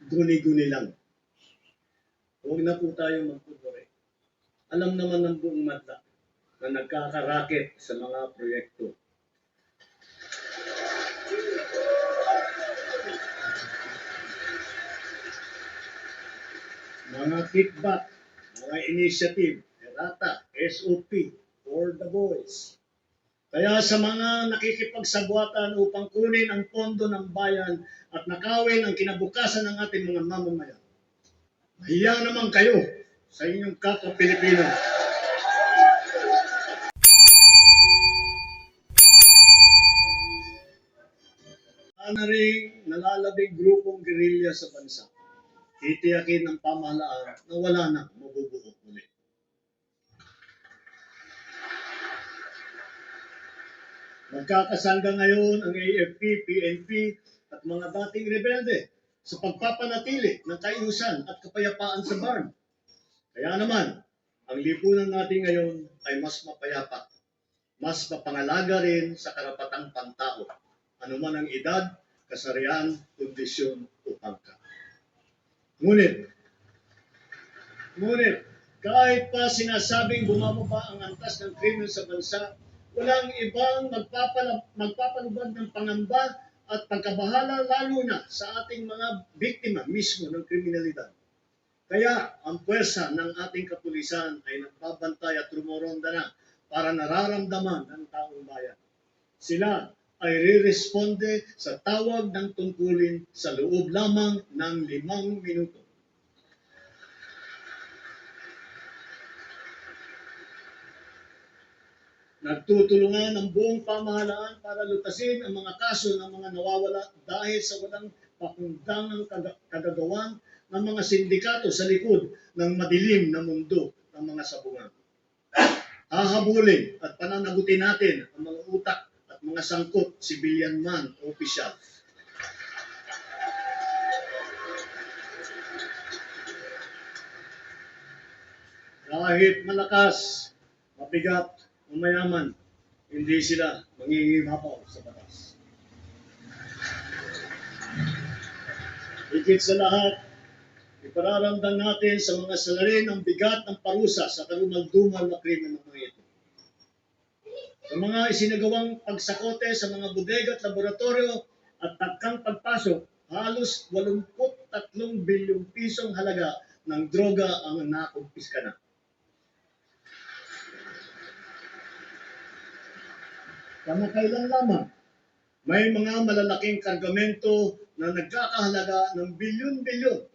guni-guni lang. Huwag na po tayo magpupuri. Alam naman ng buong madla na nagkakaraket sa mga proyekto. Mga kickback, mga initiative, errata, SOP, for the boys. Kaya sa mga nakikipagsabuatan upang kunin ang pondo ng bayan at nakawin ang kinabukasan ng ating mga mamamayan, mahiya naman kayo sa inyong kapwa Pilipino. Na rin nalalabing grupong gerilya sa bansa. Titiyakin ng pamahalaan na wala na mabubuo ulit. Magkakasangga ngayon ang AFP, PNP at mga dating rebelde sa pagpapanatili ng kaayusan at kapayapaan sa BARM. Kaya naman, ang lipunan natin ngayon ay mas mapayapa, mas mapangalaga rin sa karapatang pantao, anuman ang edad, kasarian, kondisyon o pangkat. Ngunit, kahit pa sinasabing bumababa ang antas ng krimen sa bansa, walang ibang magpapalubag ng pangamba at pagkabahala lalo na sa ating mga biktima mismo ng kriminalidad. Kaya ang puwersa ng ating kapulisan ay nagbabantay at rumoronda na para nararamdaman ng taong bayan. Sila ay re-responde sa tawag ng tungkulin sa loob lamang ng 5 minuto. Nagtutulungan ang buong pamahalaan para lutasin ang mga kaso ng mga nawawala dahil sa walang pakundangang kagagawan ng mga sindikato sa likod ng madilim na mundo ng mga sabungan. Hahabulin at pananagutin natin ang mga utak at mga sangkot, civilian man o opisyal. Kahit malakas, mabigat, o mayaman, hindi sila mangingibabaw sa batas. Higit sa lahat, ipararamdam natin sa mga salarin ang bigat ng parusa sa karumal-dumal na krimen ng mga ito. Sa mga isinagawang pagsakote sa mga bodega at laboratorio at tagkang pagpasok, halos 83 bilyong pisong halaga ng droga ang nakumpiska na. Kamakailan lamang, may mga malalaking kargamento na nagkakahalaga ng bilyon-bilyon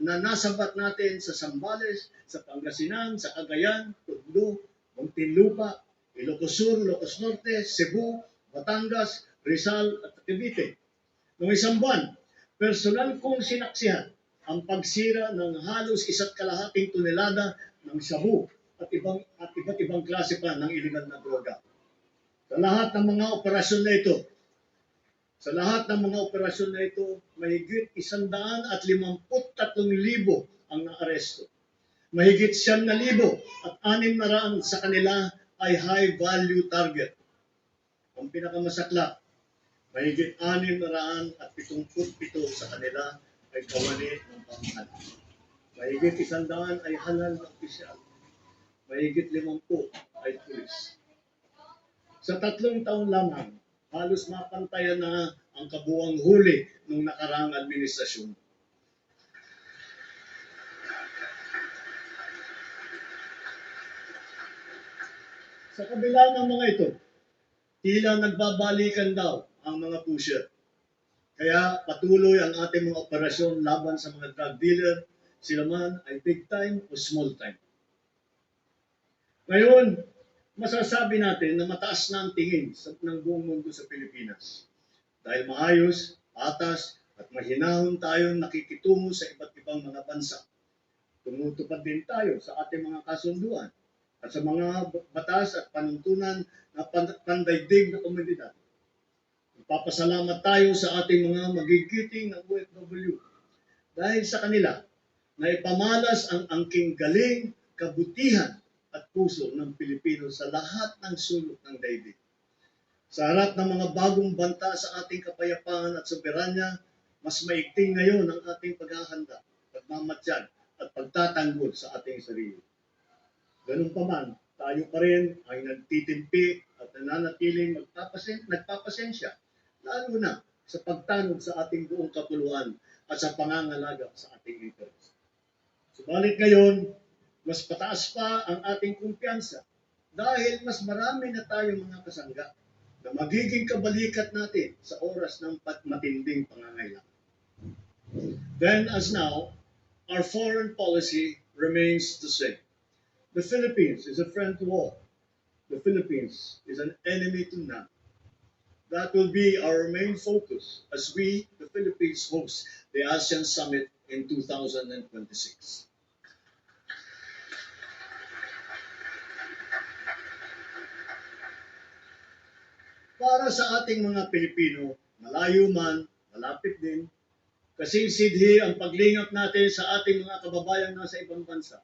na nasabat natin sa Zambales, sa Pangasinan, sa Cagayan, Tondo, Muntinlupa, Ilocos Sur, Ilocos Norte, Cebu, Batangas, Rizal at Cavite. Noong isang buwan, personal kong sinaksihan ang pagsira ng halos 1.5 tonelada ng shabu at iba't ibang klase pa ng iligal na droga. Sa lahat ng mga operasyon na ito, mahigit 153,000 ang naaresto. Mahigit 9,000 at 600 sa kanila ay high-value target. Ang pinakamasaklap, mahigit 677 sa kanila ay kawani ng pamahalaan. Mahigit 100 ay halal na opisyal. Mahigit 50 ay pulis. Sa 3 taon lamang, halos mapantayan na ang kabuuang huli ng nakaraang administrasyon. Sa kabila ng mga ito, tila nagbabalikan daw ang mga pusher. Kaya patuloy ang ating mga operasyon laban sa mga drug dealer, sila man ay big time o small time. Ngayon, masasabi natin na mataas na ang tingin ng buong mundo sa Pilipinas. Dahil maayos, patas, at mahinahon tayong nakikitungo sa iba't ibang mga bansa. Tumutupad din tayo sa ating mga kasunduan at sa mga batas at panuntunan na pandaigdig na komunidad. Magpapasalamat tayo sa ating mga magigiting na OFW dahil sa kanila na ipamalas ang angking galing, kabutihan, at puso ng Pilipino sa lahat ng sulok ng daigdig. Sa harap ng mga bagong banta sa ating kapayapaan at soberanya, mas maigting ngayon ang ating paghahanda, pagmamatsyag, at pagtatanggol sa ating sarili. Ganun pa man, tayo pa rin ay nagtitimpi at nananatiling nagpapasensya, lalo na sa pagtanod sa ating buong kapuluan at sa pangangalaga sa ating interes. Subalit ngayon, mas pataas pa ang ating kumpiyansa dahil mas marami na tayong mga kasangga na magiging kabalikat natin sa oras ng matinding pangangailangan. Then as now, our foreign policy remains the same. The Philippines is a friend to all. The Philippines is an enemy to none. That will be our main focus as we, the Philippines, host the ASEAN Summit in 2026. Para sa ating mga Pilipino, malayo man, malapit din, kasing sidhi ang paglingap natin sa ating mga kababayan nasa ibang bansa,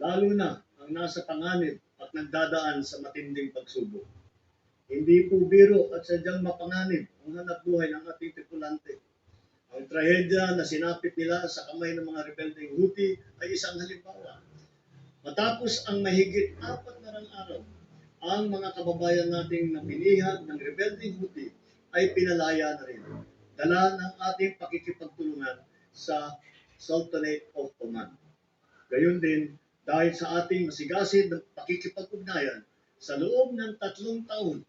lalo na ang nasa panganib at nagdadaan sa matinding pagsubok. Hindi po biro at sadyang mapanganib ang hanapbuhay ng ating tripulante. Ang trahedya na sinapit nila sa kamay ng mga rebeldeng Houthi ay isang halimbawa. Matapos ang mahigit 4 na araw, ang mga kababayan nating napilihan ng rebeldeng Houthi ay pinalaya na rin. Dala ng ating pakikipagtulungan sa Sultanate of Oman. Gayon din, dahil sa ating masigasig na pakikipag-ugnayan, sa loob ng 3 taon,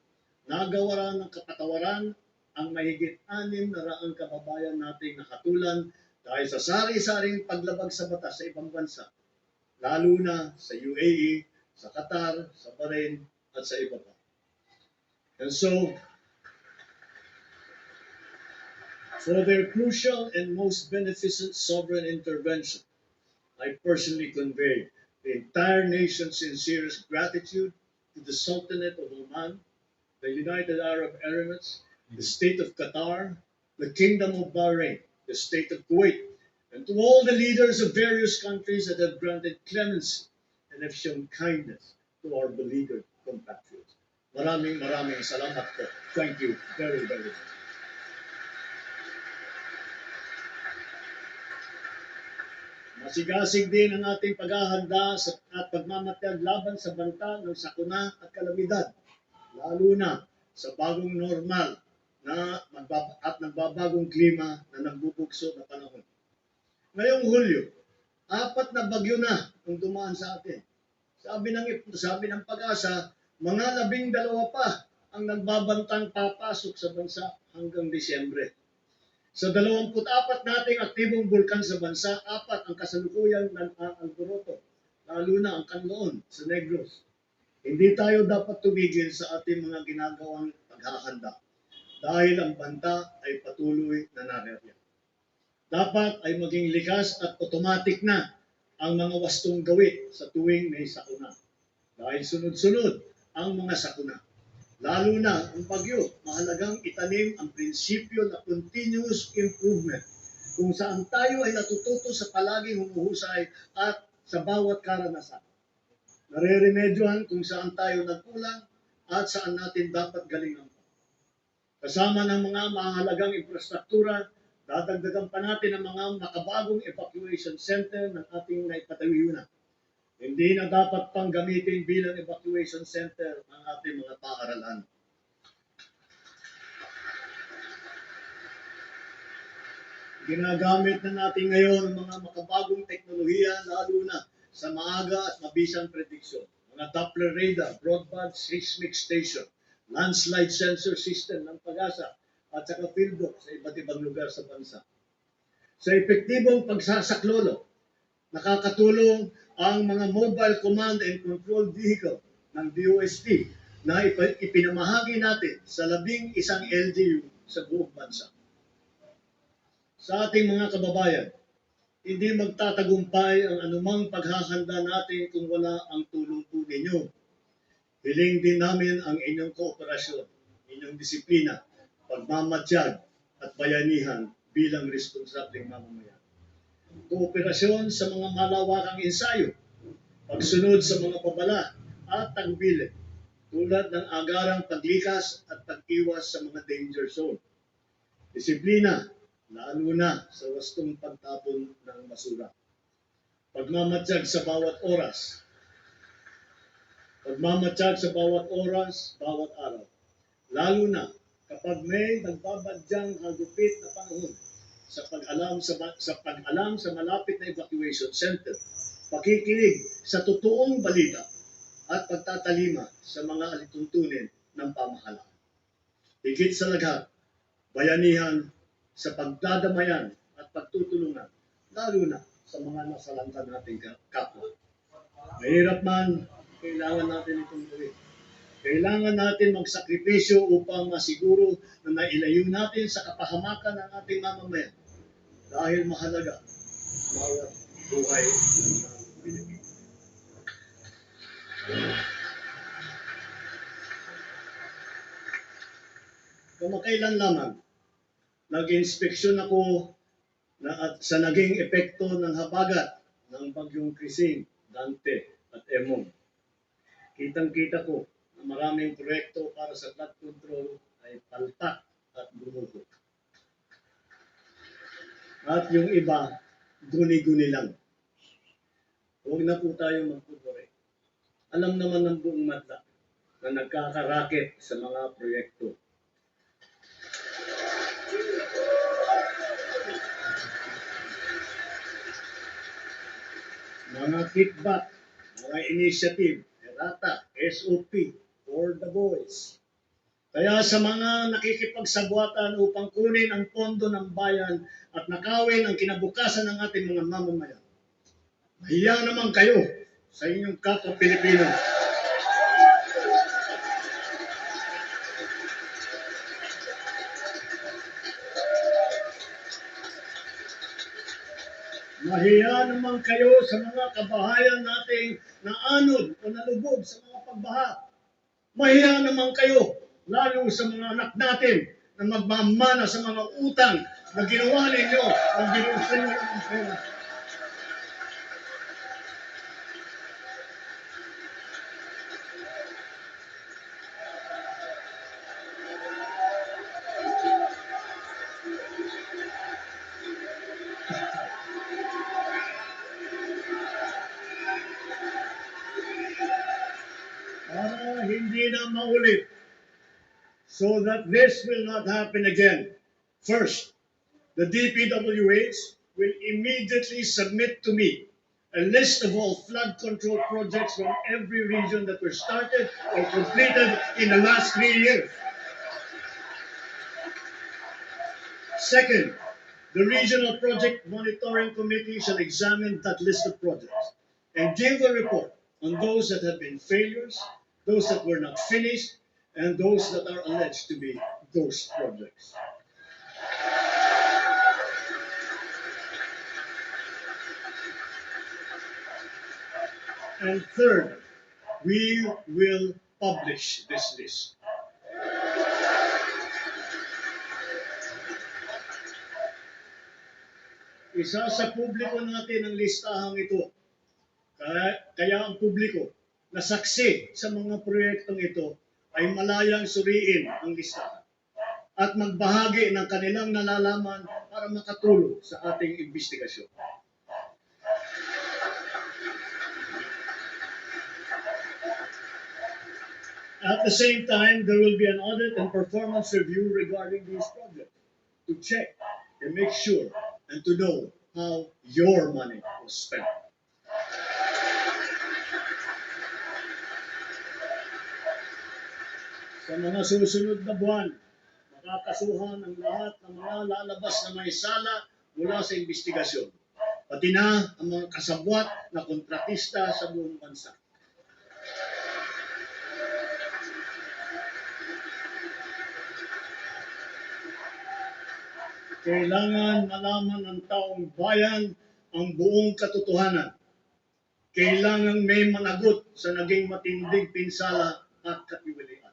nagawaran ng kapatawaran ang mahigit 600 kababayan nating nakatulan dahil sa sari-saring paglabag sa batas sa ibang bansa, lalo na sa UAE, sa Qatar, sa Bahrain, at sa iba pa. And so, for their crucial and most beneficent sovereign intervention, I personally convey the entire nation's sincerest gratitude to the Sultanate of Oman, the United Arab Emirates, the State of Qatar, the Kingdom of Bahrain, the State of Kuwait, and to all the leaders of various countries that have granted clemency and have shown kindness to our beleaguered compatriots. Maraming salamat po. Thank you very, very much. Masigasig din ang ating paghahanda at pagmamatiyag laban sa banta ng sakuna at kalamidad, lalo na sa bagong normal at nagbabagong klima na nagbubugso na panahon. Ngayong Hulyo, 4 na bagyo na ang dumaan sa atin. Sabi ng Pag-asa, mga 12 pa ang nagbabantang papasok sa bansa hanggang Disyembre. Sa 24 nating aktibong bulkan sa bansa, 4 ang kasalukuyang nag-aalboroto, lalo na ang Kanloon sa Negros. Hindi tayo dapat tumigil sa ating mga ginagawang paghahanda dahil ang banta ay patuloy na naririyan. Dapat ay maging likas at automatic na ang mga wastong gawin sa tuwing may sakuna. Dahil sunod-sunod ang mga sakuna. Lalo na ang bagyo, mahalagang itanim ang prinsipyo na continuous improvement kung saan tayo ay natututo sa palaging humuhusay at sa bawat karanasan. Nareremedyohan kung saan tayo nagkulang at saan natin dapat galingan pa. Kasama ng mga mahalagang infrastruktura, dadagdagan pa natin ang mga makabagong evacuation center ng ating naipatayunan. Hindi na dapat pang gamitin bilang evacuation center ang ating mga paaralan. Ginagamit na natin ngayon ang mga makabagong teknolohiya, lalo na sa maaga at mabisang prediksyon. Mga Doppler radar, broadband seismic station, landslide sensor system ng Pag-asa, at saka fieldbox sa iba't ibang lugar sa bansa. Sa epektibong pagsasaklolo, nakakatulong ang mga mobile command and control vehicle ng DOST na ipinamahagi natin sa 11 LGU sa buong bansa. Sa ating mga kababayan, hindi magtatagumpay ang anumang paghahanda natin kung wala ang tulong po ninyo. Hiling din namin ang inyong kooperasyon, inyong disiplina, pagmamatsyag at bayanihan bilang responsableng mamamayan. Kooperasyon sa mga malawakang ensayo, pagsunod sa mga babala at tagbilin, tulad ng agarang paglikas at pag-iwas sa mga danger zone. Disiplina, lalo na sa wastong pagtapon ng basura. Pagmamatsyag sa bawat oras, pagmamatsyag sa bawat oras, bawat araw. Lalo na kapag may nagbabadyang hagupit na panahon sa pag-alam sa malapit na evacuation center, pakikinig sa totoong balita at pagtatalima sa mga alituntunin ng pamahalaan. Higit sa lahat, bayanihan sa pagdadamayan at pagtutulungan, lalo na sa mga nasalanta nating kapwa. Mahirap man, kailangan natin itong gawin. Kailangan natin magsakripisyo upang masiguro na nailayo natin sa kapahamakan ng ating mamamayan. Dahil mahalaga, bawat buhay ng Pilipino. Kamakailan lamang, nag-inspeksyon ako sa naging epekto ng habagat ng bagyong Krising, Dante at Emon. Kitang-kita ko na maraming proyekto para sa flood control ay palpak at gumuho. At yung iba, guni-guni lang. Huwag na po tayo magpupure. Alam naman ng buong madla na nagkakaraket sa mga proyekto. Mga kickback, mga initiative, errata, SOP, for the boys. Kaya sa mga nakikipagsabwatan upang kunin ang pondo ng bayan at nakawin ang kinabukasan ng ating mga mamamayan, mahiya naman kayo sa inyong kapwa Pilipino. Mahiya naman kayo sa mga kabahayan nating naanod o nalubog sa mga pagbaha. Mahiya naman kayo, lalo sa mga anak natin na magmamana sa mga utang na ginawa ninyo ang ginusin nyo ng pera. Para hindi na maulit, so that this will not happen again. First, the DPWH will immediately submit to me a list of all flood control projects from every region that were started or completed in the last 3 years. Second, the Regional Project Monitoring Committee shall examine that list of projects and give a report on those that have been failures, those that were not finished, and those that are alleged to be ghost projects. And third, we will publish this list. Isa sa publiko natin ang listahang ito. Kaya ang publiko na saksi sa mga proyektong ito ay malayang suriin ang listahan at magbahagi ng kanilang nalalaman para makatulong sa ating investigasyon. At the same time, there will be an audit and performance review regarding these projects to check and make sure and to know how your money was spent. Sa mga susunod na buwan, makakasuhan ang lahat ng mga lalabas na may sala mula sa investigasyon, pati na ang mga kasabwat na kontratista sa buong bansa. Kailangan malaman ng taong bayan ang buong katotohanan. Kailangan may managot sa naging matinding pinsala at katiwalian.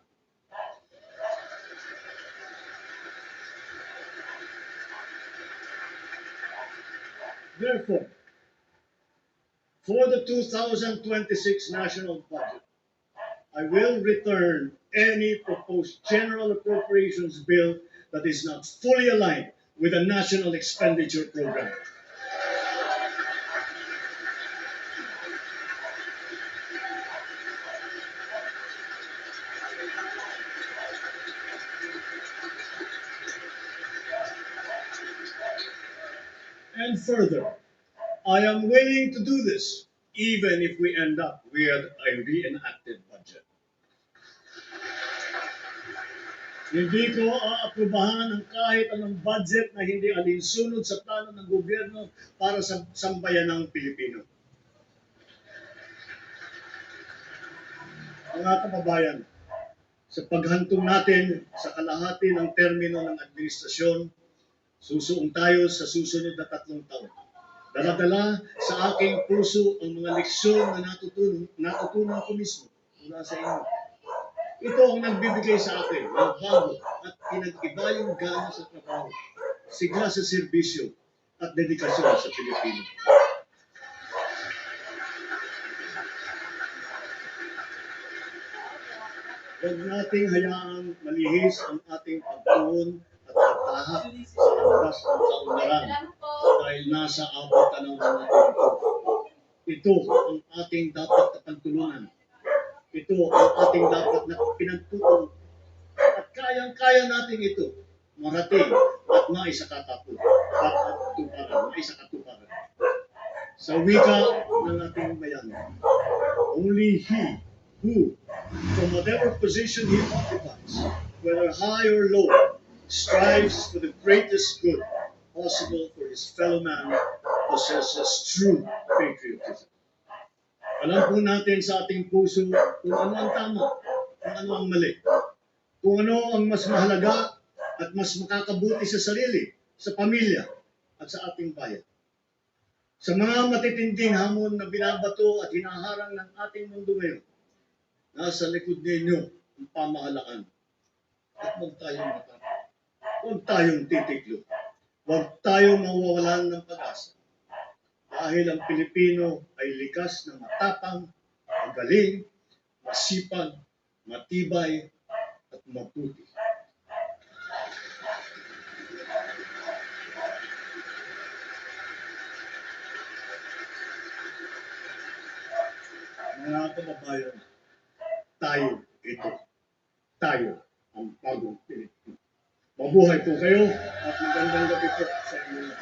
Therefore, for the 2026 national budget, I will return any proposed general appropriations bill that is not fully aligned with a national expenditure program. And further, I am willing to do this even if we end up with a reenacted budget. Hindi ko aaprubahan ang kahit anong budget na hindi alinsunod sa plano ng gobyerno para sa sambayanang Pilipino. Mga kababayan, sa paghantong natin sa kalahati ng termino ng administrasyon, susuong tayo sa susunod na 3 taon. Daladala sa aking puso ang mga leksyon na natutunan ko mismo mula sa inyo. Ito ang nagbibigay sa akin ng bago at pinag-iba yung gana sa trabaho, sigla sa serbisyo at dedikasyon sa Pilipino. Huwag nating hayaang malihis ang ating pagtuon at pagtahak sa oras ng kaunlaran dahil nasa abutan ng mga ito. Ito ang ating dapat na pagtulungan. Ito ang ating dapat na pinagtutulong. At kayang-kaya natin ito marating at maisakatuparan. Sa wika ng ating bayan, only he who, from whatever position he occupies, whether high or low, strives for the greatest good possible for his fellow man, possesses true patriotism. Alam po natin sa ating puso kung ano ang tama, kung ano ang mali, kung ano ang mas mahalaga at mas makakabuti sa sarili, sa pamilya, at sa ating bayan. Sa mga matitinding hamon na binabato at hinaharang ng ating mundo ngayon, nasa likod ninyo ang pamahalaan. At huwag tayong matakot. Huwag tayong titiglo. Huwag tayong mawawalan ng pag-asa. Dahil ang Pilipino ay likas na matapang, magaling, masipag, matibay, at mabuti. Mga kababayan, tayo ito. Tayo ang bagong Pilipino. Mabuhay po kayo at magandang gabi po sa inyo.